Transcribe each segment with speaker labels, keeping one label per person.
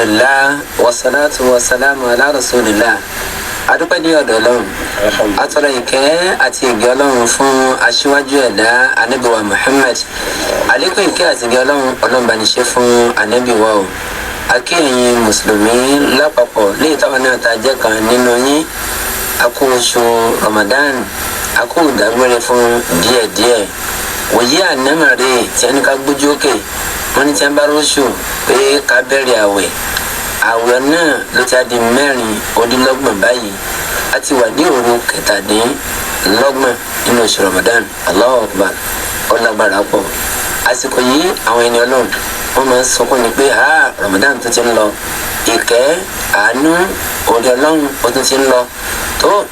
Speaker 1: alhamdulillah wassalatu wassalamu ala rasulillah adúpẹ́ ní ọ̀dọ̀ Ọlọ́run atọrọ ìkẹ́ àti ìgẹ́ Ọlọ́run fún aṣíwájú ẹ̀dá ànábì wa Muhammad àlékún ìkẹ́ àti ìgẹ́ Ọlọ́run bá ní ṣe fún ànábì wa o akẹ́yìn mùsùlùmí lápapọ̀ léyìí táwọn náà ta jẹ́ kan nínú yín akó oṣù Ramadan akó ìdágbére fún díẹ̀díẹ̀ wòye ànámàrè tí a ní ká gbójú òkè wọn ní tí a bá rọ́ṣù pé ká bẹ̀rẹ̀ àwẹ̀ náà ló ti di 26 báyìí a ti wà ní òru 17 nínú oṣù Ramadan. Allahu Akbar ọlágbára pọ̀ àsìkò yìí àwọn ẹni Ọlọ́run wọn máa ń sọkún ni pé Ramadan tó ti ń lọ ìkẹ́ àánú orí Ọlọ́run ó tún ti ń lọ tó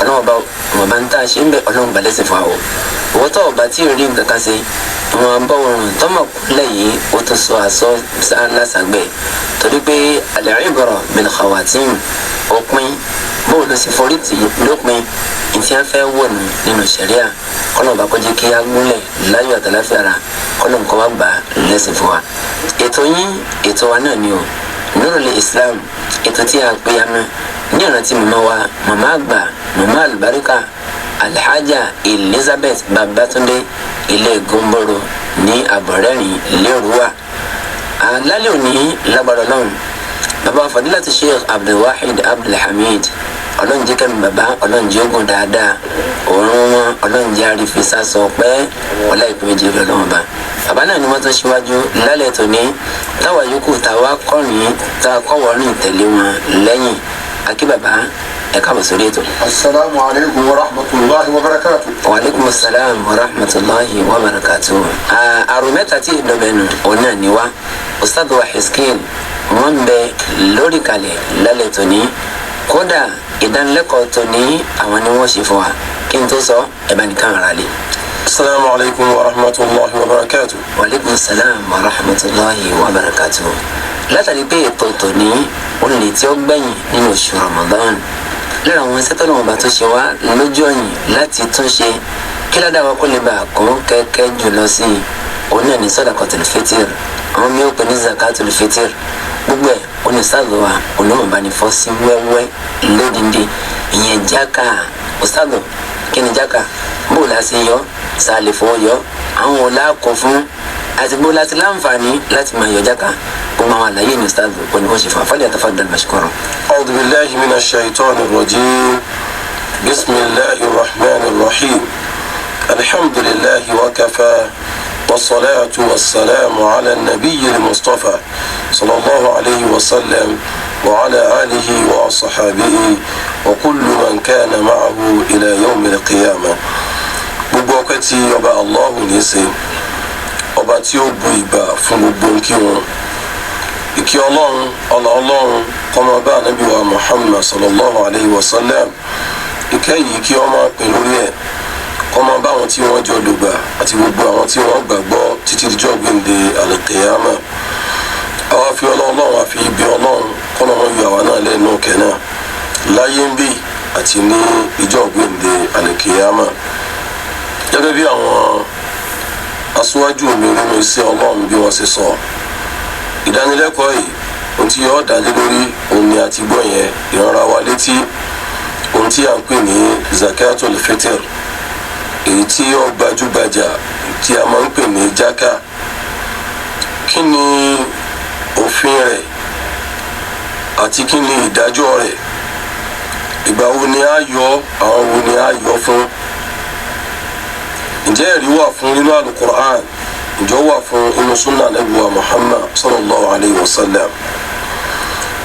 Speaker 1: Ọlọ́run ọba ń tà ṣe ń bẹ Ọlọ́run balẹ̀ sí fún àwọn owó tó ọba tí ò rí nǹkan kan ṣe wọn bá wọn tọmọ kúnlẹ̀ yìí ó tún sọ àsọ lásàgbẹ torí pé al-ibra bil khawatim òpin bóun ló sì forí tì í lópin ìtí a fẹ́ wọ̀ nínú ṣẹ̀ríà kọ́nà ọba kọjá kí a gúnlẹ̀ láyọ̀ àtàláfíà ra kọ́nà nǹkan wá gbà lẹ́sìn fún wa. ètò yín ètò wa náà ni o Nurul Islam ètò tí a pè ya mọ́ ní ìrántí màmá àgbà màmá àlùbáríkà alhaja Elizabeth Babatunde ilé Gomboro ní Àbọ̀rẹ́rìn lérúwà lálẹ́ òní lágbára Ọlọ́run bàbá Fadilatu Sheikh Abdulwahid Abdulhamid ọlọ́njẹ́ kẹ́mi bàbá ọlọ́njẹ́ ogun dáadáa òórùn wọn ọlọ́njẹ́ àrífisà sọ pé ọlá ìpín méjì rẹ̀ lọ́wọ́ bàbá náà ni wọ́n tó ṣíwájú lálẹ́ tòní táwa yòókù táwa kọrin tá a kọ́wọ́rìn tẹ̀lé wọn lẹ́yìn akí bàbá ẹ káàbọ̀ sórí ètò.
Speaker 2: asalaamu aleykum wa rahmatulahi wa barakatu.
Speaker 1: wa aleykum salaam wa rahmatulahi wa barakatu. àrùn mẹ́ta tí ìdọ̀bẹ̀nu òun náà ni wá Ustad wa Hiskin wọ́n ń bẹ lórí kalẹ̀ lálẹ́ tòní kódà ìdánilẹ́kọ̀ọ́ tòní àwọn ni wọ́n ṣe fún wa kí n tó sọ ẹ bá nìkan ara lè.
Speaker 2: asalaamu aleykum wa rahmatulahi wa barakatu.
Speaker 1: wa aleykum salaam wa rahmatulahi wa barakatu. látàrí pé ètò tòní olè tí ó gbẹ̀yìn nínú oṣù Ramadan lára àwọn sẹ́tọ̀ náà bá tó ṣe wá lójú ọ̀yìn láti tún ṣe kí ládàá wa kó lè bá kún kẹ́kẹ́ jùlọ sí i òun náà ní sadaqatul fitr àwọn mi ò pè ní zakatul fitr gbogbo ẹ̀ onísàlù wa olóòmọba ní fọ́ sí wẹ́wẹ́ lódìndí ìyẹn jáka ọ̀sàlù kí ni jáka bó la ṣe yọ sàlẹ̀ fọwọ́ yọ àwọn ọ̀la kọ fún àti bó láti láǹfààní láti máa yọ jáka gbogbo àwọn àlàyé ní ọ̀sàlù oníkó ṣe fún afọ́lẹ́ àtàfàdàn mashkura.
Speaker 2: أعوذ بالله من الشيطان الرجيم بسم الله الرحمن الرحيم الحمد لله وكفى والصلاة والسلام على النبي المصطفى صلى الله عليه وسلم وعلى آله وصحابه وكل من كان معه إلى يوم القيامة gbogbo ọpẹ́ tí ọba Allahu ní ṣe ọba tí ó bu ìgbà fún gbogbo nkí wọn ìkí Ọlọ́run kọmọ bá Ànábì wa Muhammad sallallahu alayhi wa sallam ìkẹ́ yìí kí ọmọ pè lórí ẹ̀ kọmọ bá àwọn tí wọ́n jọ lùgbà àti gbogbo àwọn tí wọ́n gbàgbọ́ títí dijọ́ gbèǹde al-qiyama àwa fi Ọlọ́run àfi ibi Ọlọ́run kọ́nà wọn yọ àwa náà lẹ́nu kẹ́nà láyé ń bì àti ní ìjọ́ gbèǹde al-qiyama gẹ́gẹ́ bí àwọn aṣíwájú mi nínú iṣẹ́ Ọlọ́run bí wọ́n ṣe sọ ìdánilẹ́kọ̀ọ́ yìí ohun tí yóò dá lé lórí òun ni àti gbọ́ yẹn ìrànra wa létí ohun tí à ń pè ní zakatul fitr èyí tí ó gbajúgbajà tí a máa ń pè ní jáká kí ni òfin rẹ̀ àti kí ni ìdájọ́ rẹ̀ ìgbà wo ni a yọ àwọn wo ni a yọ fún ǹjẹ́ ẹ̀rí wà fún nínú Al-Qur'an ǹjọ́ wà fún inú sunna Ànábì wa Muhammad sallallahu alayhi wa sallam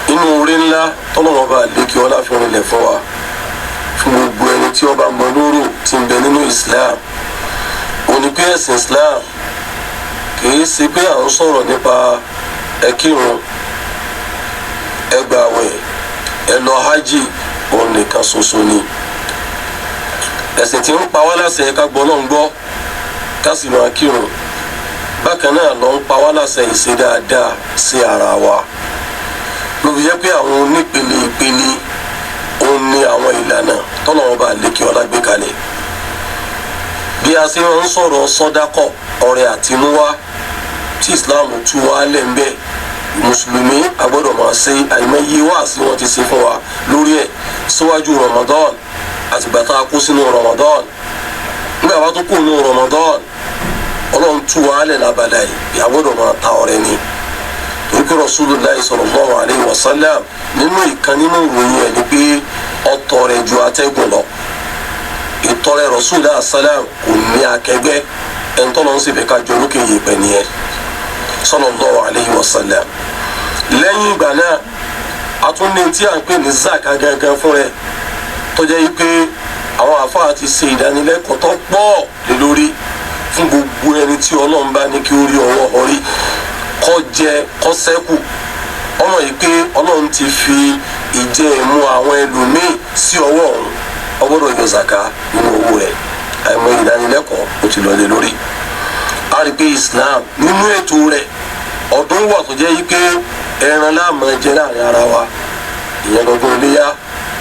Speaker 2: inú orí ńlá tọ́lọ́wọ́ bá lékè ọlá fi rinlẹ̀ fún wa fún gbogbo ẹni tí ó bá mọ lóró tí ń bẹ nínú Islam òní pé ẹ̀sìn Islam kìí ṣe pé à ń sọ̀rọ̀ nípa ẹ kírun ẹ gbààwẹ̀ ẹ lọ hajj òun nìkan ṣoṣo ni ẹ̀sìn tí ń pa wá láṣẹ ká gbọ́ náà ń gbọ́ ká sì máa kírun bákan náà ló ń pa wá láṣẹ ìṣe dáadáa sí ara wa ló fi jẹ́ pé àwọn onípele ìpele òun ní àwọn ìlànà tọ́lọ́wọ́n bá lékè ọlá gbé kalẹ̀ bí a ṣe ń sọ̀rọ̀ sọ́dákọ̀ ọrẹ àtinúwá tí Islam tú wá lẹ́ńbẹ́ mùsùlùmí agbọ́dọ̀ máa ṣe àìmọye wáàsí wọn ti ṣe fún wa lórí ẹ̀ síwájú Ramadan àtìgbà tá a kó sínú Ramadan nígbà wá tó kó nínú Ramadan ọlọ́run tú wa lẹ̀ lábàdà yìí agbọ́dọ̀ máa ta ọrẹ ni torí pé Rasulullah sallallahu alayhi wa sallam nínú ìkan nínú ìròyìn ẹ̀ ni pé ọtọrẹ ju atẹ́gùn lọ ìtọrẹ Rasulullah sallam kò ní akẹgbẹ́ ẹ̀ńtọ́nà ń sì fẹ́ ká jọ lókè yìí pẹ̀ nìyẹn sallallahu alayhi wa sallam. lẹ́yìn ìgbà náà a tún ní tí a ń pè ní zaka gangan fún rẹ̀ tó jẹ́ yìí pé àwọn àfáà ti ṣe ìdánilẹ́kọ̀ọ́ tó pọ̀ lé lórí fún gbogbo ẹni tí Ọlọ́run bá ní kí ó rí ọwọ́ orí kó jẹ kó ṣẹ́kù ọmọ yìí pé Ọlọ́run ti fi ìjẹ ìmu àwọn ẹlòmíì sí ọwọ́ ọ̀hún ó gbọ́dọ̀ yọ zaka nínú owó rẹ̀ àìmọ̀ ìdánilẹ́kọ̀ọ́ ó ti lọ lé lórí. a rí pé Islam nínú ètò rẹ̀ ọdún wà tó jẹ́ yí pé ẹran láàmú jẹ láàrin ara wa ìyẹn lọ́dún iléyá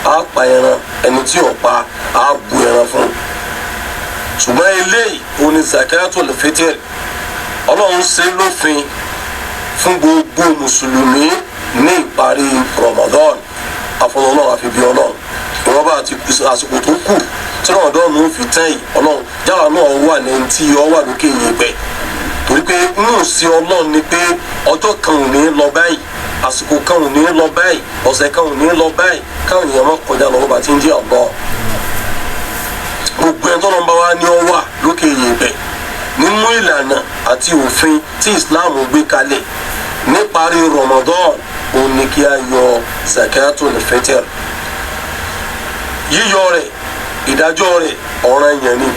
Speaker 2: á pa ẹran ẹni tí ò pa á bu ẹran fún. ṣùgbọ́n eléyìí òun ni zakatul fitr Ọlọ́run ṣe lófin fún gbogbo mùsùlùmí ní ìparí Ramadan àfọlọ́lọ́run àfi bí Ọlọ́run ìwọ́n bá ti àsìkò tó kù tí Ramadan ń fi tán yìí Ọlọ́run jáwa náà wà ní tí ọ wà lókè yìí pẹ́ torí pé inú sí Ọlọ́run ni pé ọjọ́ kan ò ní lọ báyìí àsìkò kan ò ní lọ báyìí ọ̀sẹ̀ kan ò ní lọ báyìí káwọn èèyàn máa kọjá lọ́wọ́ bá ti ń jẹ́ ọ̀gbọ́n gbogbo ẹni tó lọ́n bá wá ní ọ wà lókè yìí pẹ́ nínú ìlànà àti òfin tí Islam gbé kalẹ̀ níparí Ramadan òun ni kí a yọ zakatul fitr yíyọ rẹ̀ ìdájọ́ rẹ̀ ọ̀ranyàn ni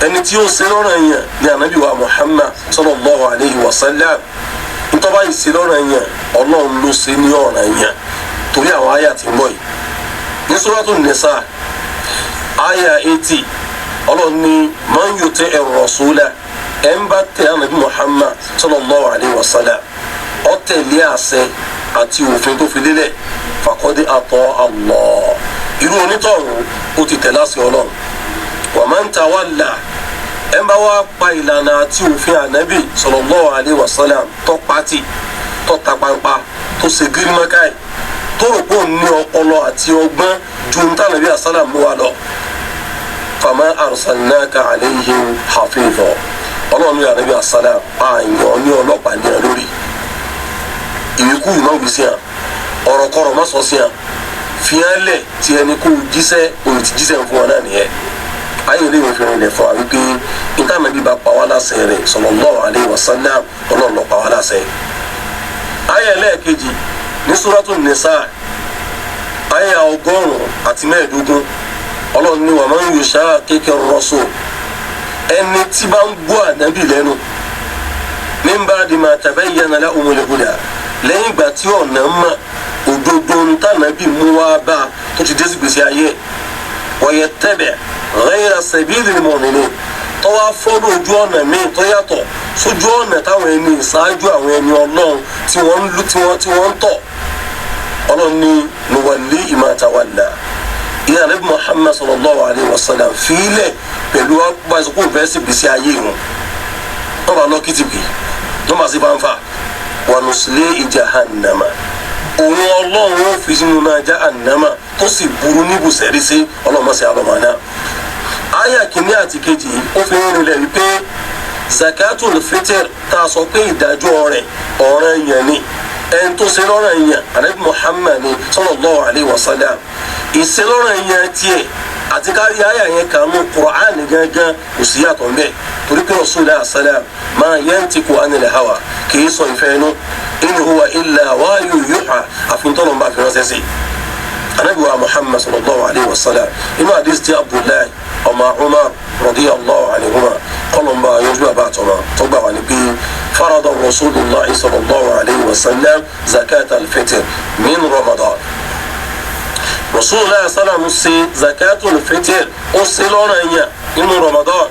Speaker 2: ẹni tí ó ṣe lọ́ranyàn ni Ànábì wa Muhammad sallallahu alayhi wa sallam ntọ́ba yìí ṣe lọ́ranyàn Ọlọ́run ló ṣe ní ọ̀ranyàn torí àwọn àyà tí ń bọ̀ yìí ní Suratul Nisa àyà 80 Ọlọ́run ní man yuti'ir rasula ẹ̀ ń bá tẹ̀ Ànábì Muhammad sallallahu alayhi wa sallam ó tẹ̀lé àṣẹ àti òfin tó fi lélẹ̀ faqad ata Allah irú onítọ̀hún ó ti tẹ̀lé àṣẹ Ọlọ́run wa man tawalla ẹ̀ ń bá wá pa ìlànà àti òfin Ànábì sallallahu alayhi wa sallam tó pàtì tó ta pampa tó ṣe gírímọ́káì tó rò pé òun ní ọpọlọ àti ọgbọ́n ju ní tànàbí àsálàm mú wa lọ fama arsalnaka alayhim hafiza Ọlọ́run ní Ànábì àsálàm àyàn ní ọlọ́pàá ní ẹ lórí ìwékú ìmọ̀ wí sí hàn ọ̀rọ̀ kọ̀rọ̀ má sọ sí hàn fìyàn lẹ̀ tí ẹni kó jíṣẹ́ òun ti jíṣẹ́ fún wọn náà nìyẹn ayé ilé ìwòfin rẹ̀ fún wa wípé ìtànà bíbá pa wá láṣẹ rẹ̀ sallallahu alayhi wa sallam Ọlọ́run ló pa wá láṣẹ. ayé ẹlẹ́ẹ̀kejì ní Suratul Nisa ayé 115 Ọlọ́run ní wa man yushaqiqir rasul ẹni tí bá ń gbọ́ Ànábì lẹ́nu min ba'di ma tabayyana lahumul huda lẹ́yìn ìgbà tí ọ̀nà mọ̀ òdodo ń tànàbí mú wá bá tó ti dé sí gbèsè ayé wa yattabi' ghayra sabilil mu'minin tó wá fọ́lọ́ ojú ọ̀nà míì tó yàtọ̀ sójú ọ̀nà táwọn ẹni ìṣáájú àwọn ẹni Ọlọ́run tí wọ́n ń tọ̀ Ọlọ́run ní nuwallihi ma tawalla ìyá Ànábì Muhammad sallallahu alayhi wa sallam fílẹ̀ pẹ̀lú àpòpọ̀ ìfẹ́ sí gbèsè ayé wọn wọ́n bá lọ kìtìkì wọ́n bá sí fanfa wa nuslihi jahannama òun Ọlọ́run ó fi sínú náà jahannama tó sì burú níbùsẹ̀rí sí ọlọ́mọsí alọ́mọdá. àyà kìíní àti kejì ó fi ń rinlẹ̀ wípé zakatul fitr tá a sọ pé ìdájọ́ rẹ̀ ọ̀ranyàn ni ẹni tó ṣe lọ́ranyàn Ànábì Muhammad sallallahu alayhi wa sallam ìṣe lọ́ranyàn tiẹ̀ àti kárí àyà yẹn kànú Qur'an gángan kò sí yàtọ̀ mbẹ́ torí pé Rasulullah sallam ma yantiqu anil hawa kì í sọ ìfẹ́ inú in huwa illa wahyu yuha àfintọ́nà bá fi ránṣẹ́ sí Ànábì wa Muhammad sallallahu alayhi wa sallam inú hadith ti Abdullahi ọmọ Umar radiyallahu anhuma kọlọmba yọjú àbátọmọ tó gbà wà ní pé farada Rasulullah sallallahu alayhi wa sallam zakat al-fitr min Ramadan Rasulullah sallam ṣe zakatul fitr ó ṣe lọ́ranyàn nínú Ramadan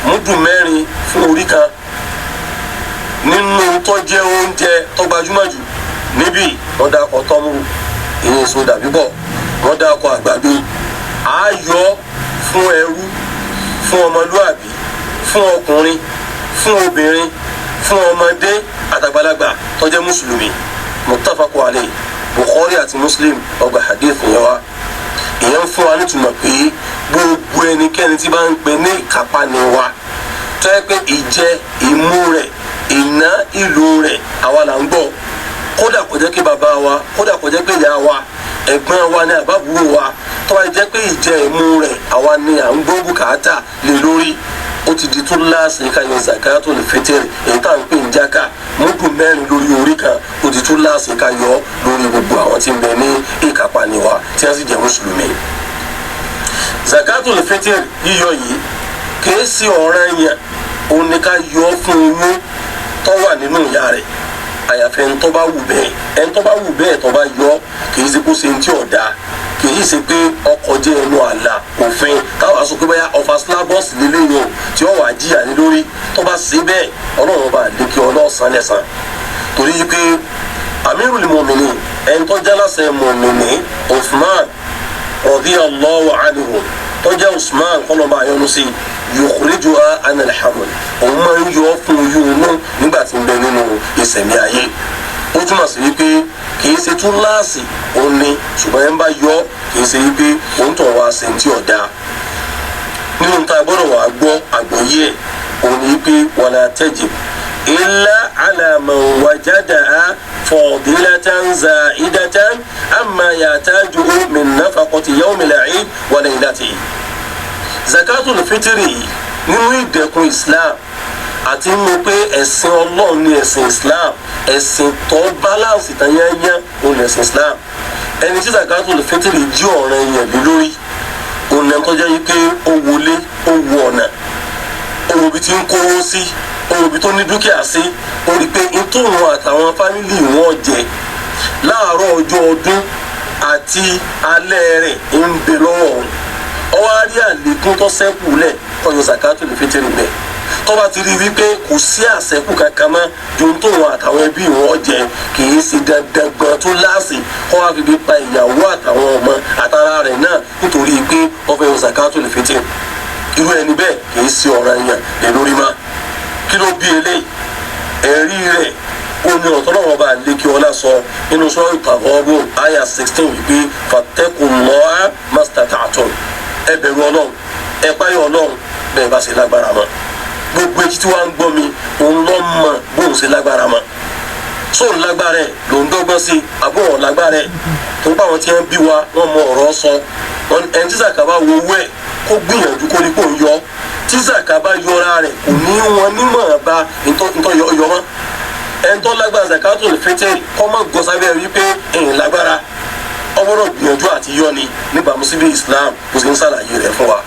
Speaker 2: múdù mẹ́rin fún orí kan nínú tó jẹ́ oúnjẹ tó gbajúmọ̀ jù níbí wọ́n dákọ̀ tọ́mú ìyẹn èso dàbí bọ̀ wọ́n dákọ̀ àgbàdo ayọ̀ fún ẹrú fún ọmọlúàbí fún ọkùnrin fún obìnrin fún ọmọdé àtàgbàlagbà tó jẹ́ mùsùlùmí muttafaqun alayhi Bukhari àti Muslim ọgbà hadith yẹn wá. ìyẹn fún wa nítumọ̀ pé gbogbo ẹnikẹ́ni tí bá ń pè ní ìkápá ni wa tó yẹ pé ìjẹ ìmú rẹ̀ ìná ìlú rẹ̀ àwa là ń gbọ́ kódà kò jẹ́ kí bàbá wa kódà kò jẹ́ pé ìyá wa ẹ̀gbọ́n wa ní àbábúrò wa tó bá jẹ́ pé ìjẹ ìmú rẹ̀ àwa ni à ń gbọ́ bùkátà lé lórí ó ti di túláàsì ká yọ zakatul fitr èyí tá à ń pè ní jáká múdù mẹ́rin lórí orí kan ó ti túláàsì ká yọ lórí gbogbo àwọn tí ń bẹ ní ìkápá ni wa tí wọ́n sì jẹ́ mùsùlùmí. zakatul fitr yíyọ yìí kìí sí ọ̀ranyàn òun ni ká yọ fún owó tó wà nínú ìyá rẹ̀ àyàfẹ́ ẹni tó bá wù bẹ́ẹ̀ ẹni tó bá wù bẹ́ẹ̀ tó bá yọ kìí ṣe kó ṣe ní tí ọ̀dà kìí ṣe pé ọkọ̀ jẹ́ ẹnu àlà òfin táwọn aṣọ pé báyà ọfà sílábọ̀sì lélẹ́yìn o tí ó wà jíyà ní lórí tó bá ṣe bẹ́ẹ̀ ọlọ́run bá lè kí ọlọ́sàn lẹ́sàn torí pé amirul mu'minin ẹni tó jálásẹ̀ mu'mini Uthman radiyallahu anhu tó jẹ́ Usman kọ́lọ́mà ayọ́nu sí yukhrijuha anil haml òun máa ń yọ fún oyún inú nígbà tí ń bẹ nínú ìsẹ̀mí ayé ó túmọ̀ sí wípé kìí ṣe túláàsì òun ni ṣùgbọ́n ẹ̀ ń bá yọ kìí ṣe wípé òun tó wá ṣe ti ọ̀dà nínú ta gbọ́dọ̀ wà gbọ́ àgbọ́yé ẹ̀ òun ni wípé wala tajib illa ala man wajadaha fadilatan za'idatan amma yataju min nafaqati yawmil 'id wa laylatihi. zakatul fitri nínú ìdẹ̀kùn Islam àti nínú pé ẹ̀sìn Ọlọ́run ní ẹ̀sìn Islam ẹ̀sìn tó báláǹsì tán yányán òun lẹ̀sìn Islam ẹni tí zakatul fitri jí ọ̀ranyàn lé lórí òun lẹ́nu tó jẹ́ yí pé ó wọlé ó wọ ọ̀nà ó wo ibi tí ń kówó sí ó wo ibi tó ní dúkìá sí ó rí i pé ntòun àtàwọn fámìlì wọn jẹ láàárọ̀ ọjọ́ ọdún àti alẹ́ rẹ̀ ń bẹ lọ́wọ́ òun ọwọ́ á rí àlékún tó sẹ́kù lẹ̀ ọyọ zakatul fitri bẹ̀ tó bá ti rí wípé kò sí àṣẹ́kù kankan mọ́ ju tóun àtàwọn ẹbí wọn jẹ kì í ṣe dandan gan tó láàsì kó wá fi pa ìyàwó àtàwọn ọmọ àtàrà rẹ̀ náà nítorí pé wọ́n fẹ́ yọ zakatul fitri irú ẹni bẹ́ẹ̀ kì í ṣe ọ̀ranyàn lé lórí mọ́ kí ló bí eléyìí ẹ̀rí rẹ̀ ó ní ọ̀tọ́lọ́wọ́ bá lékè ọlá sọ nínú sọ́ọ́ Taghabun àyà 16 wípé fattaqullaha mastata'tum ẹ bẹ̀rù Ọlọ́run ẹ páyọ̀ Ọlọ́run bẹ́ẹ̀ bá ṣe lágbára mọ́ gbogbo etí tí wàá ń gbọ́ mi òun lọ́ mọ̀ bóun ṣe lágbára mọ́ sóun lágbára ẹ̀ ló ń dọ́gbọ́n sí àbúrò lágbára ẹ̀ tó ń bá wọn tí wọ́n bí wa wọ́n mọ ọ̀rọ̀ sọ ẹni tí zaka bá wo owó ẹ̀ kó gbìyànjú kó ní kó ń yọ tí zaka bá yọra rẹ̀ kò ní wọn nímọ̀ bá ntọ́ yọ mọ́ ẹni tó lágbára zakatul fitri kọ́ mọ́ gọ́sábẹ́ rí pé èyí lágbára ọgbọ́dọ̀ gbìyànjú àti yọ ni níbàámu sí bí Islam kò sí ń sàlàyé rẹ̀ fún wa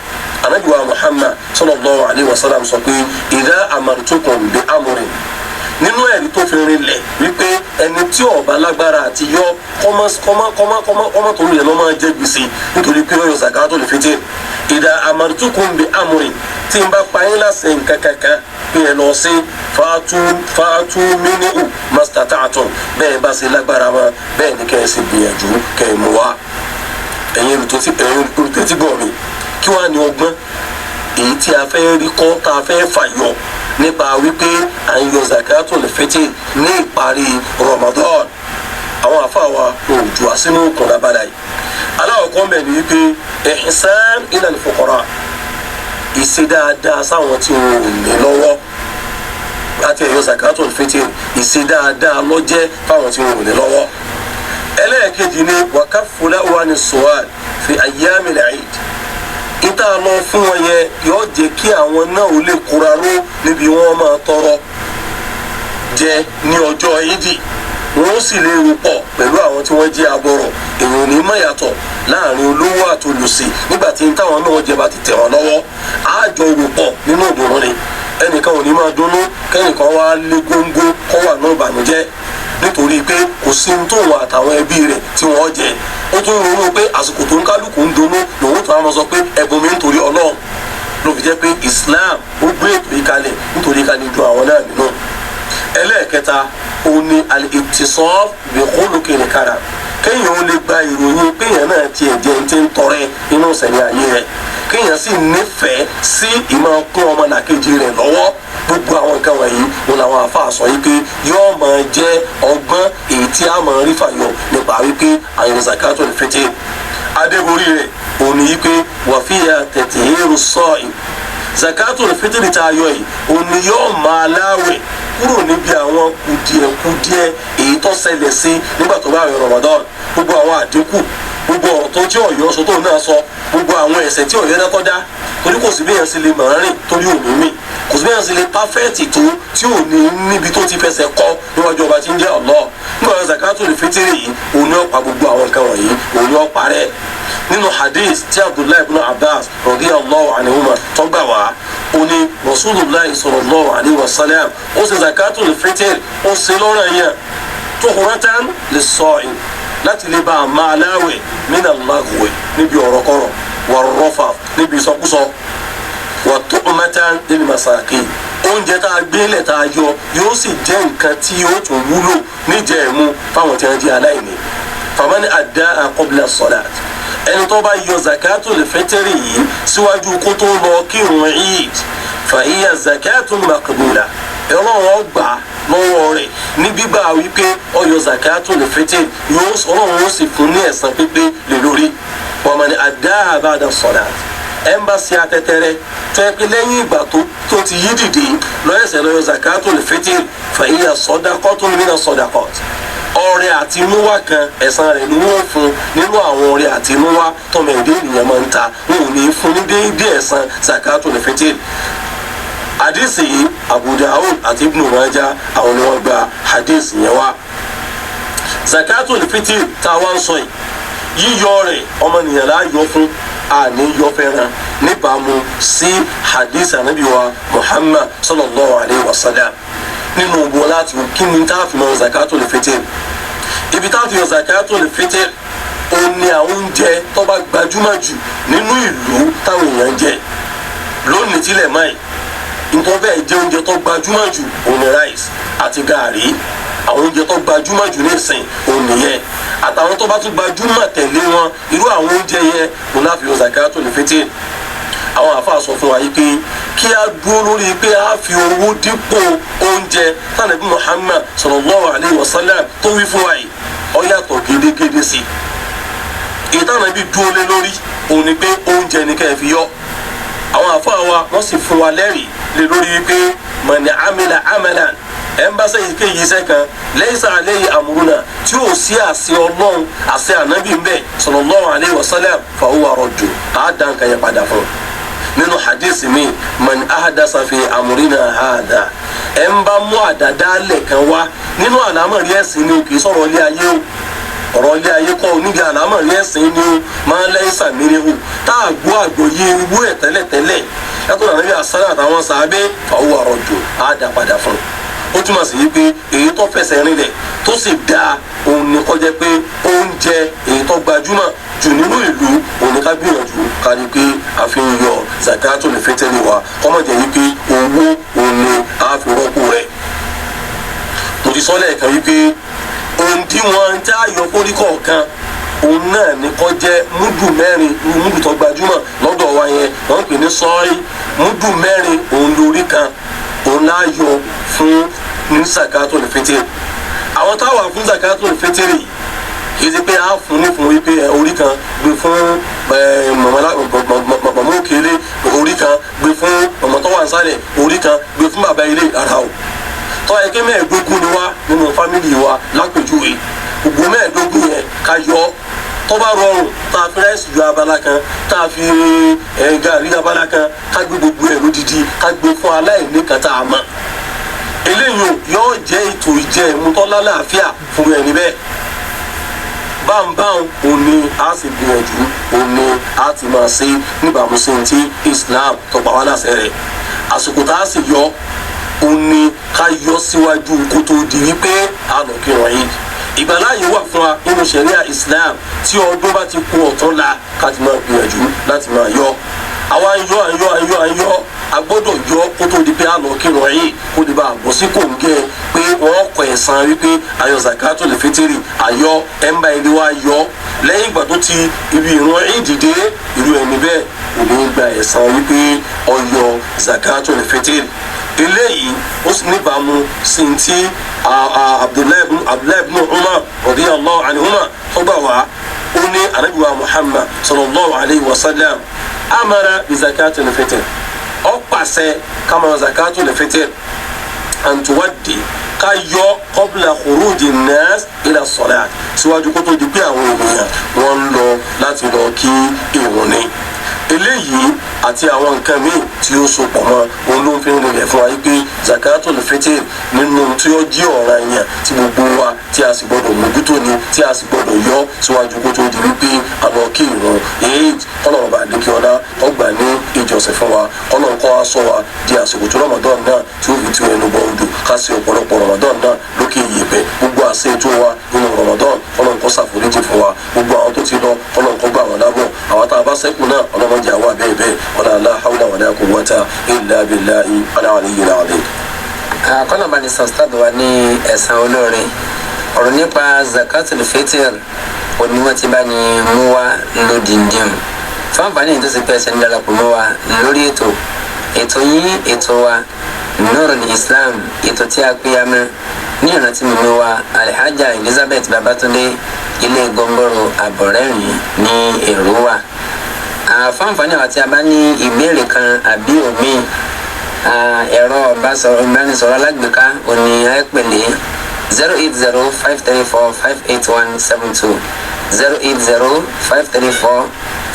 Speaker 2: anabi wa Muhammad sallallahu alayhi wa sallam sọ pé idha amartukum bi amrin nínú ẹ̀rí tó fi rinlẹ̀ wípé ẹni tí ó bá lágbára àti yọ kọ́mọ́ tó lè lọ́ máa jẹ́ gbèsè nítorí pé ó yọ zakatul fitri idha amartukum bi amrin tí n bá pa yín láṣẹ nǹkan kankan pé ẹ lọ sí fàátú minhu mastata'tum bẹ́ẹ̀ bá ṣe lágbára mọ́ bẹ́ẹ̀ ni kẹ́ ẹ sì gbìyànjú kẹ́ ẹ mú wá ẹ̀yin olùtẹ́tí gbọ́ mi kí wàá ní ọgbọ́n èyí tí a fẹ́ rí kọ́ tá a fẹ́ fàyọ nípa wípé à ń yọ zakatul fitri ní ìparí Ramadan àwọn àfàwà òòjù àsínú òkun lábàdà yìí aláwọ̀ kan bẹ̀ ni wípé ihsan ila al-fuqara ìṣe dáadáa sáwọn tí wọn ò ní lọ́wọ́ láti ẹ̀yọ zakatul fitri ìṣe dáadáa lọ́jẹ́ fáwọn tí wọn ò ní lọ́wọ́ ẹlẹ́ẹ̀kejì ni wa kaffu lahu ani su'al fi ayyamil 'id ìta lọ fún wọn yẹn yóò jẹ́ kí àwọn náà ò lè kóra ró níbi wọn máa tọrọ jẹ ní ọjọ́ ìdí wọn ó sì lè rò pọ̀ pẹ̀lú àwọn tí wọ́n jẹ́ abọ́rọ̀ èèyàn ní mọ̀ yàtọ̀ láàrin olówó àtolùsì nígbà tí táwọn náà jẹ bá ti tẹ̀ wọ́n lọ́wọ́ àjọ rò pọ̀ nínú ìdùnnú ni ẹnìkan ò ní máa dunnú kẹ́nìkan wá lé góńgó kọ́ wà náà bànújẹ́ nítorí pé kò sí ní tóun àtàwọn ẹbí rẹ̀ tí wọ́n jẹ ó tún ronú pé àsìkò tó ń kálukú ń dunnú lòun tó àwọn sọ pé ẹ̀bùn mi nítorí Ọlọ́run ló fi jẹ́ pé Islam ó gbé ètò ìkalẹ̀ nítorí ká lè ju àwọn náà nínú. ẹlẹ́ẹ̀kẹta òun ni al-ittisaf bi khuluqil karam kéèyàn ó lè gba ìròyìn péèyàn náà tiẹ̀ jẹ́ ti ń tọrẹ inú sẹ̀yìn ayé rẹ̀ kéèyàn sì nífẹ̀ẹ́ sí ìmọ̀ kún ọmọlàkejì rẹ̀ lọ́wọ́ gbogbo àwọn nǹkan wọ̀nyí wọn làwọn àfáà sọ yìí pé yóò máa jẹ́ ọgbọ́n èyí tí a máa rí fàyọ nípa wípé àyẹ̀wò zakatul fitr adébórí rẹ̀ òní yìí pé wàfíà tẹ̀tẹ̀hẹ́rù sọ́ọ̀ì zakatul fitr tá a yọ yìí òní yóò máa láwẹ̀ kúrò níbi àwọn kùdìẹ̀kùdìẹ̀ èyí tó ṣẹlẹ̀ sí nígbà tó bá rẹ̀ Ramadan gbogbo àwọn àdínkù gbogbo ọ̀rọ̀ tó tí ọ̀yọ́ sọ tó náà sọ gbogbo àwọn ẹ̀ṣẹ̀ tí ọ̀yọ́ náà tọ́ dá torí kò sí bí èèyàn sì lè mọ̀ rìn torí òní mi kò sí bí èèyàn sì lè pàfẹ́ẹ̀tì tó tí ò ní níbi tó ti fẹsẹ̀ kọ́ níwájú ọba tí ń jẹ́ Allah nígbà wọn zakatul fitr yìí òun ni ó pa gbogbo àwọn nǹkan wọ̀nyí òun ni ó parẹ́ nínú hadith tí Abdullahi ibn Abbas radiyallahu anhuma tó gbà wá ó ní Rasulullah sallallahu alaihi wasallam ó ṣe zakatul fitr ó ṣe lọ́ranyàn tuhuratan lis-sa'im láti lè bá a máa láwẹ̀ nínú aláwẹ̀ níbi ọ̀rọ̀kọ̀rọ̀ wà rọ́fà níbi ìsọkúsọ wà tu'matan lil masakin oúnjẹ tá a gbélé tá a yọ yóò sì jẹ́ nǹkan tí yóò tún wúlò níjẹ̀ ẹ̀mú fáwọn tí wọ́n di aláìní famani adda'a qabla as-salat ẹni tó bá yọ zakatul fitr yìí síwájú kó tó lọ kírun Eid fa hiya zakatun maqbula ọlọ́run gbà lọ́wọ́ rẹ̀ ní gbígbà wípé ọyọ zakatul fitr ọlọ́run ó sì fún ní ẹ̀san pípé lè lórí wa man adda'a ba'da as-salat ẹ̀ńbàṣì àtẹ̀tẹ̀rẹ̀ tó yẹ pé lẹ́yìn ìgbà tó ti yí dìde lọ́yẹ̀sẹ̀ lọ́yọ zakatul fitr fa hiya sadaqatun mina sadaqat ọrẹ àtinúwá kan ẹ̀san rẹ̀ ni wọ́n fún nínú àwọn ọrẹ àtinúwá tọmọ ẹ̀dẹ́ ènìyàn máa ń ta wọn ò ní fún ní déédéé ẹ̀san zakatul fitr hadith yìí Abu Dawud àti Ibn Majah àwọn ni wọ́n gba hadith yẹn wá zakatul fitr tá a wá ń sọ yìí yíyọ rẹ̀ ọmọnìyàn la yọ fún àní yọ fẹ́ràn níbàámu sí hadith anabi wa Muhammad sallallahu alayhi wa sallam nínú gbọ́ láti kí ni tá a fi mọ zakatul fitr ibi tá a fi mọ zakatul fitr ó ní àwọn oúnjẹ tó bá gbajúmọ̀ jù nínú ìlú táwọn èèyàn jẹ lónìí tílẹ̀ máì nǹkan bẹ́ẹ̀ jẹ́ oúnjẹ tó gbajúmọ̀ jù òní rice àti gààrí àwọn oúnjẹ tó gbajúmọ̀ jù nísìn òní yẹn àtàwọn tó bá tún gbajúmọ̀ tẹ̀lé wọn irú àwọn oúnjẹ yẹn òun láfi yọ zakatul fitr àwọn àfáà sọ fún wa yìí pé kí a dúró lórí pé a fi owó dípò oúnjẹ tánàbí Muhammad sallallahu alayhi wa sallam tó wí fún wa yìí ó yàtọ̀ gédégédé sí i ìtànàbí dúró lé lórí òun ni pé oúnjẹ ni ká ẹ fi yọ àwọn àfáà wa wọ́n sì fún wa lẹ́rìí lé lórí wípé man amila amalan ẹnbàṣẹ ìkéyìí iṣẹ́ kan laysa alayhi amruna tí ó sí àṣẹ Ọlọ́run àṣẹ ànábì ń bẹ sallallahu alayhi wa sallam fa huwa raddu àádán yẹn padà fún nínú hadith mi man ahdasa fi amrina hada ẹnbà mú àdàdálẹ̀ kan wá nínú àlámọ̀rí ẹ̀sìn ni kì í sọ̀rọ̀ ilé ayé o ọ̀rọ̀ ilé ayé kọ́ níbi àlámọ̀rí ẹ̀sìn ni o máa laysa minhu tá a gbọ́ àgbọ́yé irú ẹ̀ tẹ́lẹ̀tẹ́lẹ̀ yàtọ̀ ànábì àṣàlẹ̀ àtàwọn sàábẹ́ fa huwa raddu àádá padà fún ó túmọ̀ sí wípé èyí tó fẹsẹ̀ rinlẹ̀ tó sì dáa òun ni kó jẹ́ pé oúnjẹ èyí tó gbajúmọ̀ jù nínú ìlú òun ni ká gbìyànjú ká rí pé a fi ń yọ zakatul fitr wa kọ́mọ̀ jẹ́ wípé owó òun ni a fi rọ́pò rẹ̀. mo ti sọ lẹ́ẹ̀kan wípé òǹdíwọ̀n tá a yọ kórí kọ̀ọ̀kan òun náà ni kó jẹ́ múdù mẹ́rin múdù tó gbajúmọ̀ lọ́dọ̀ wa yẹn wọ́n ń pè ní sọ́ọ́rí múdù mẹ́rin òun lórí kan òun náà yọ fún ní zakatul fitr àwọn táwọn fún zakatul fitr yìí kì í ṣe pé a fún ní fún wípé orí kan gbé fún màmá òkèlè orí kan gbé fún màmá tó wà nísàlẹ̀ orí kan gbé fún bàbá ilé ara o tọ́ ẹ kí mẹ́ẹ̀ẹ́dógún ni wá nínú fámìlì wa lápèjúwe gbogbo mẹ́ẹ̀ẹ́dógún yẹn ká yọ tó bá rọrùn tá a fi rẹ́sì ju abala kan tá a fi gàrí abala kan ká gbé gbogbo ẹ̀ lódìdí ká gbé fún aláìní kan tá a mọ̀ eléyìí yóò jẹ́ ètò ìjẹ ìmútọ́lá láàfíà fún ẹni bẹ́ẹ̀ báńbáń òní a sì gbìyànjú òní a ti máa ṣe níbàámu sí ti Islam tó pa wá láṣẹ rẹ̀ àsìkò tá a sì yọ òní ká yọ síwájú kó tó di wípé a lọ kírun yìí ìgbàláyè wà fún wa nínú ṣẹ̀ríà Islam tí ọdún bá ti kù ọ̀tún la ká ti máa gbìyànjú láti máa yọ àwa ń yọ a gbọ́dọ̀ yọ kó tó di pé a lọ kírun yìí kó di bá a bọ̀ sí kòǹgẹ́ pé wọ́n kọ ẹ̀san wípé ayọ̀ zakatul fitr ayọ̀ ẹ̀ńbà ilé wa yọ lẹ́yìn ìgbà tó ti ibi ìran yìí dìde irú ẹni bẹ́ẹ̀ òní gba ẹ̀san wípé ọyọ zakatul fitr eléyìí ó sì níbàámu sí ti Abdullahi ibn Umar radiyallahu anhuma tó gbà wá ó ní Ànábì wa Muhammad sallallahu alayhi wa sallam amara bi zakatul fitr ó pàṣẹ ká máa zakatul fitr an tuwaddi ká yọ qabla khuruji an-nas ila as-salat síwájú kó tó di pé àwọn ènìyàn wọ́n ń lọ láti lọ kí ìrun ni eléyìí àti àwọn nǹkan míì tí ó so pọ̀ mọ́ òun ló ń fi rinlẹ̀ fún wa yìí pé zakatul fitr nínú tí ó jí ọ̀ràn yẹn tí gbogbo wa tí a sì gbọdọ̀ mójútó ni tí a sì gbọdọ̀ yọ síwájú kó tó di wípé a lọ kí ìrun èyí kọ́nà ọba àdékíọ́lá ọgbà ní ìjọsìn fún wa kọ́nà ń kọ́ aṣọ wa di àsìkò tó Ramadan náà tí ó fi tú ẹnu bọ odò ká sí ọ̀pọ̀lọpọ̀ Ramadan náà lókè ìyẹ̀pẹ̀ gbogbo àṣẹ ètò wa nínú Ramadan kọ́nà ń kọ́ ṣàforíjì fún wa gbogbo àwọn tó ti lọ kọ́nà ń kọ́ gbà wọn lábọ̀ àwọn tá a bá ṣẹ́kù náà ọlọ́mọdé àwọn àbẹ́ẹ̀bẹ́ wala la hawla wala quwwata illa billahi al-aliyyil azim.
Speaker 1: Kọ́nà bá ní sọ́stàdù wa ní ẹ̀san olóore ọ̀rọ̀ nípa zakatul fitr òní wọ́n ti bá ní mú wa lódìndín fún àǹfààní tó ti pẹ́ ẹsẹ̀ ń darapọ̀ mọ́ wa lórí ètò yín ètò wa Nurul Islam ètò tí a pè amẹ́ ní ìrántí mímú wa Alhaja Elizabeth Babatunde ilé gọ́ngọ́rò àbọ̀rẹ́rìn ní Èrúwà. Àfáǹfààní àwọn tí a bá ní ìbéèrè kan àbí omi ẹ̀rọ ìbánisọ̀rọ̀ alágbèéká òní àìpẹ̀lẹ́ 08053458172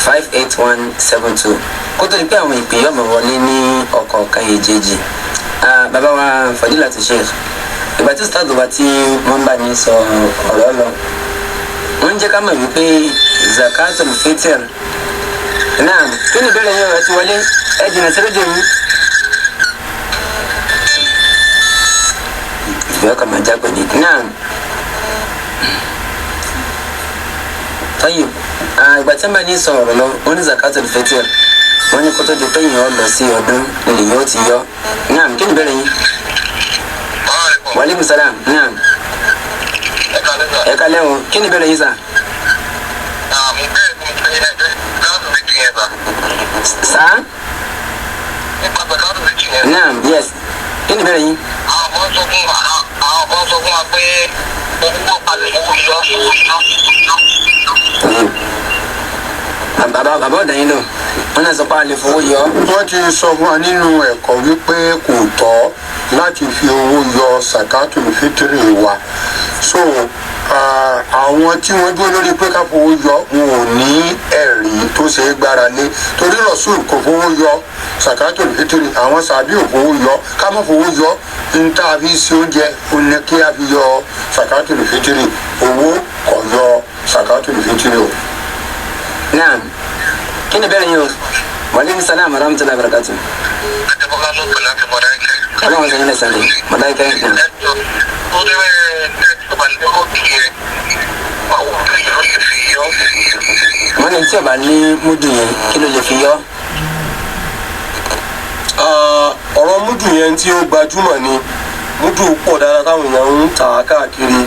Speaker 1: 08053458172 kó tó di pé àwọn ìpè yọ̀mọ̀ wọlé ní ọ̀kọ̀ọ̀kan èjèèjì. Bàbá wa Fadilatu Sheikh ìgbà tí ustaz wa tí wọ́n bá ní sọ ọ̀rọ̀ lọ wọ́n ń jẹ́ ká mọ̀ wípé zakatul fitr náà kí ni ìbéèrè yẹn rẹ ti wọlé ẹ jìnnà sí rédíò yìí. ìfẹ́ ọkọ̀ máa jágbe ní náà. tọ́yì ìgbà tí wọ́n bá ní sọ ọ̀rọ̀ lọ wọ́n ní zakatul fitr wọ́n ní kó tó di pé èèyàn lọ sí ọdún lè yóò ti yọ. náà kí ni ìbéèrè yìí. wa alaikum salam náà. ẹ kálẹ́ o kí ni ìbéèrè yìí sà. Sir? Naam, yes. Kí ni ìbéèrè yín?
Speaker 3: Àwọn kan sọ fún wa pé owó palẹ̀ owó yọ.
Speaker 1: Bàbá ọ̀dà yín lò, wọ́n náà sọ pé a lè fowó yọ.
Speaker 4: Wọ́n ti sọ fún wa nínú ẹ̀kọ́ wípé kò tọ́ láti fi owó yọ zakatul fitri wa. So àwọn tí wọ́n dúró lórí pé ká fowó yọ wọn ò ní ẹ̀rí tó ṣe é gbára lé torí Rasul kò fowó yọ zakatul fitri àwọn sàbí ò fowó yọ ká má fowó yọ ní tá a fi ṣe oúnjẹ ó ní kí a fi yọ zakatul fitri owó kò yọ zakatul fitri o.
Speaker 1: Naam, kí ni ìbéèrè yín o? Wa alaikum salam wa rahmatullahi wa barakatuh. Ọlọ́run sẹ́yìn lẹ́sàn lè Mọ̀dákẹ́ náà. Wọ́n ní tí ọba ní múdù yẹn kí ló lè fi yọ?
Speaker 2: ọ̀rọ̀ múdù yẹn tí ó gbajúmọ̀ ni múdù pọ̀ dáadáa táwọn èèyàn ń tà káàkiri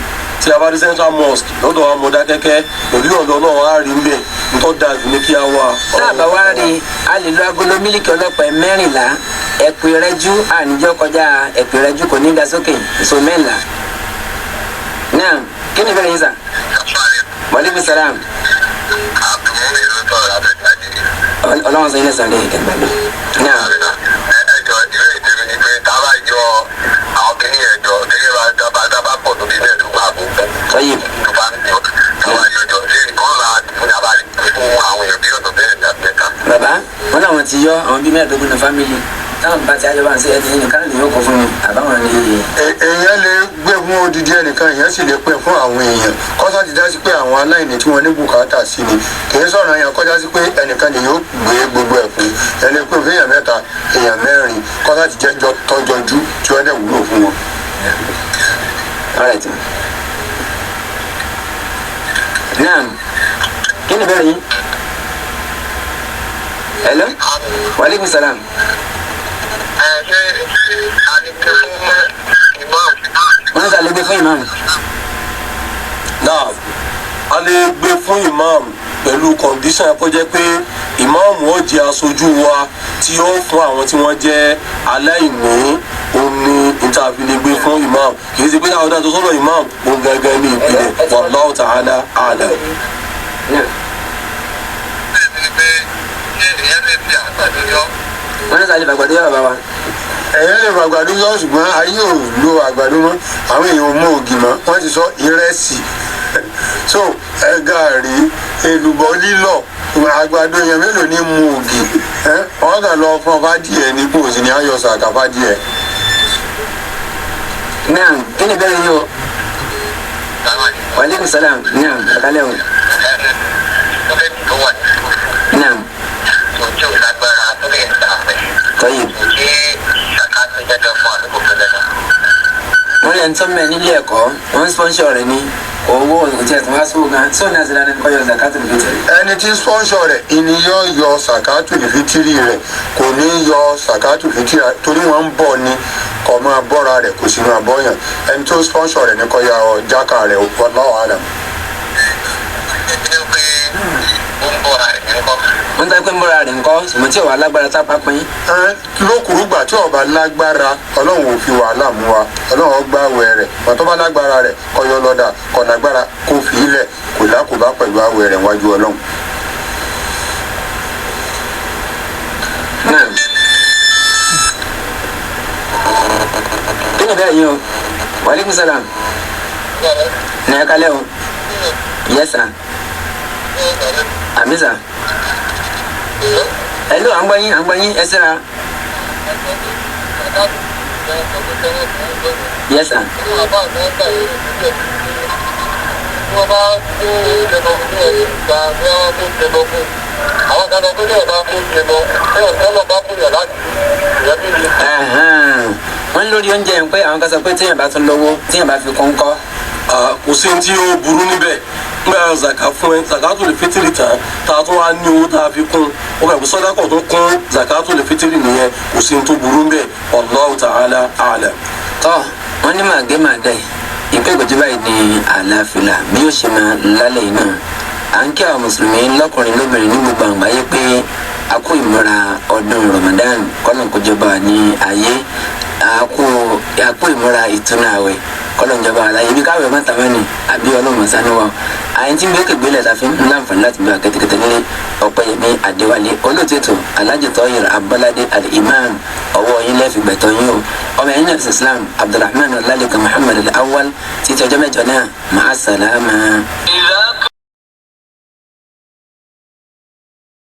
Speaker 2: tí a bá dé Central Mosque lọ́dọ̀ wa Mọ̀dákẹ́kẹ́ pẹ̀lú ọ̀dọ̀ náà á rí mbẹ̀ nítorí dáa jù ní kí á wà.
Speaker 1: tá a bá wá rí a lè lo agolo mílíkì ọlọ́pàá 14 ẹ̀pì rẹ́jú àníjọ́ kọjá ẹ̀pì rẹ́jú kò ní ga sókè èso 14. náà kí ni ìbéèrè yín sà? Wa alaikum salam. Ọlọ́run sọ yín lẹ́sàn lé ẹgbẹ́ mi. náà.
Speaker 3: ẹjọ ìbéèrè tèmi ni pé tá a bá jọ àwọn kìnìún ẹjọ gẹ́gẹ́ bá dábàá pọ̀ tó bí bẹ́ẹ̀ tó bá bó bẹ́ẹ̀.
Speaker 1: tọ́yì.
Speaker 3: tó bá ń jọ àwọn àjọjọ ṣé nǹkan là á fún yàrá fún àwọn èèyàn bí ọ̀dọ̀ bẹ́ẹ̀ ní àbẹ́ká.
Speaker 1: bàbá wọn làwọn ti yọ àwọn bíi mẹ́ẹ̀ẹ́dógún ní fámìlì táwọn bá ti ayọ̀ bá ń ṣe ẹni nìkan lè yóò kọ fún mi àbáwọn ní iye.
Speaker 4: èèyàn lè gbé fún odidi ẹnìkan èèyàn sì lè pè fún àwọn èèyàn kọ́sá ti dá sí pé àwọn aláìní tí wọ́n ní bùkátà sí ni kì í sọ̀rọ̀ yẹn kọjá sí pé ẹnìkan lè yóò gbé gbogbo ẹ̀ fún ẹni pé fún èèyàn 3 èèyàn 4 kọ́sá ti jẹ́ tọ́jọ́jú tí wọ́n dẹ̀ wúlò fún wọn.
Speaker 1: Alright. Naam. Kí ni ìbéèrè yín? Hello? Wa alaikum salam.
Speaker 3: ṣé a lè gbé fún imam.
Speaker 1: Wọ́n sà lè gbé fún ìmáàmù.
Speaker 2: náà a lè gbé fún imam pẹ̀lú kọ̀ǹdíṣàn kó jẹ́ pé imam ó jẹ́ aṣojú wa tí ó fún àwọn tí wọ́n jẹ́ aláìní ó ní níta fi lè gbé fún imam kì í ṣe pé káwọn dáa tó sọ́dọ̀ imam ó gẹ́gẹ́ ní ìpìlẹ̀ wallahu ta'ala a'lam.
Speaker 1: wọ́n ní sáré fàgbàdo yọ bàbá wa.
Speaker 4: ẹ̀yẹ́ lè fa àgbàdo yọ ṣùgbọ́n ayé ò lo àgbàdo mọ́ àwọn èèyàn ò mọ ògì mọ́ wọ́n ti sọ ìrẹsì so gààrí èlùbọ́ lílọ̀ àgbàdo yẹn mélòó ní mu ògì wọ́n kàn lọ fún ọba díẹ̀ ní kò sí ní ayọ̀ sàkàfà díẹ̀.
Speaker 1: naam kí ni bẹ́ẹ̀ ni o. waaleykum salaam naam akalẹ́ o. naam. طيب wọ́n lè ń tọ́ mẹ́ nílé ẹ̀kọ́ wọ́n ń sponsor rẹ̀ ní owó òtí ẹ̀sìn wá sóò gan sóò náà ti dáná kọ́ yọ zakatul fitri.
Speaker 4: ẹni tí sponsor rẹ̀ ìní yọ zakatul fitri rẹ̀ kò ní yọ zakatul fitri torí wọ́n ń bọ̀ ni kò máa bọ́ra rẹ̀ kò sì máa bọ́yàn ẹni tó sponsor rẹ̀ ní kò yọ jákà rẹ̀ wallahu alam.
Speaker 1: wọ́n tẹ́ pé ń bọ́ra rẹ̀ ńkọ́ ṣùgbọ́n tí ọ̀wá lágbára tá a pa pín.
Speaker 4: lókùrúgbà tí ọba lágbára ọlọ́run ò fi wàhálà mú wa ọlọ́run ọgbà àwẹ̀ rẹ̀ wọn tó bá lágbára rẹ̀ kọyọ lọ́dà kọ lágbára kó fi ilẹ̀ kò lákòbá pẹ̀lú àwẹ̀ rẹ̀ wájú ọlọ́run.
Speaker 1: kí ni bẹ́ẹ̀ yín o waaleykum salaam ní ẹ kalẹ́ o yẹ́sà àmísà hello à ń gbọ́ yín ẹ síra yẹ́sà. wọ́n lórí oúnjẹ yẹn pé àwọn kan sọ pé téèyàn bá tún lówó téèyàn bá fi kún kọ́.
Speaker 2: kò sí tí ó burú níbẹ̀ nígbà zaka fún ẹ zakatul fitri tán tá a tún wá ní owó tá a fi kún ó kàn kó sọ́dákọ̀ tó kún zakatul fitri nìyẹn kò sí tó burú níbẹ̀ wallahu ta'ala a'lam.
Speaker 1: tọ́ wọ́n ní màgé màdá yìí ìpè ìgbòjú báyìí ní àlàáfíà bí ó ṣe máa lálẹ́ yìí náà à ń kí àwọn mùsùlùmí lọ́kùnrin lóbìnrin ní gbogbo àgbáyé pé a kó ìmúra ọdún Ramadan kọ́nà kó jọba ní ayé a kó ìmúra ìtúnu àwẹ̀ kọ́nà jọba àlàyé ibi káwé mọ́ta mẹ́ni àbí ọlọ́mọ sanuwa àyìn tí ń gbé kẹgbẹ́lẹ̀ tàfi ń láǹfààní láti bá kẹ́tẹ́kẹ́tẹ́ nílé Ọpẹ́yẹmí Adéwálé olóòtú ètò Alhaji Toyir Abolade al-Imam ọwọ́ yín lẹ́ẹ̀fì gbẹ̀tọ̀ yín o ọmọ ẹ̀yìn náà Islam Abdulrahman Ọlálẹ́kan Muhammad al-Awwal títí ọjọ́ mẹ́jọ náà màá sàlámà.